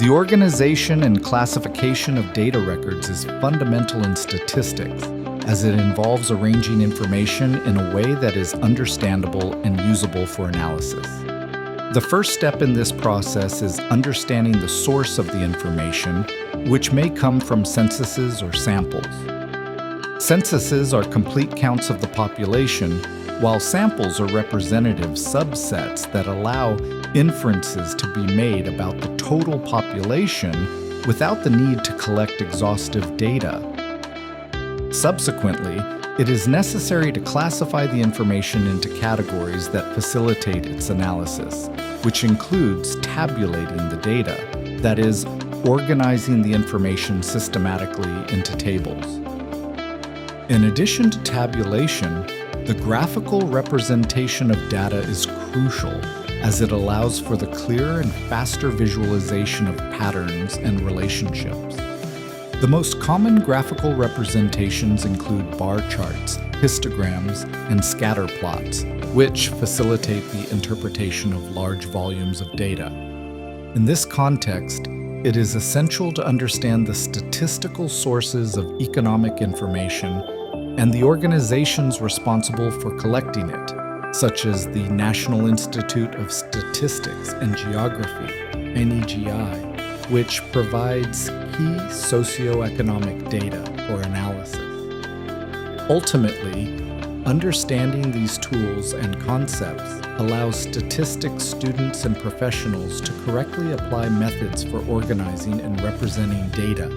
The organization and classification of data records is fundamental in statistics, as it involves arranging information in a way that is understandable and usable for analysis. The first step in this process is understanding the source of the information, which may come from censuses or samples. Censuses are complete counts of the population, while samples are representative subsets that allow inferences to be made about the total population without the need to collect exhaustive data. Subsequently, it is necessary to classify the information into categories that facilitate its analysis, which includes tabulating the data, that is, organizing the information systematically into tables. In addition to tabulation, the graphical representation of data is crucial, as it allows for the clearer and faster visualization of patterns and relationships. The most common graphical representations include bar charts, histograms, and scatter plots, which facilitate the interpretation of large volumes of data. In this context, it is essential to understand the statistical sources of economic information and the organizations responsible for collecting it, such as the National Institute of Statistics and Geography, NEGI, which provides key socioeconomic data for analysis. Ultimately, understanding these tools and concepts allows statistics students and professionals to correctly apply methods for organizing and representing data,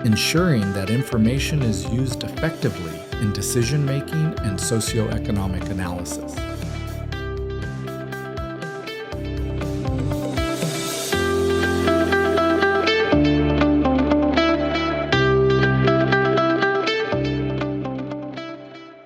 ensuring that information is used effectively in decision-making and socioeconomic analysis.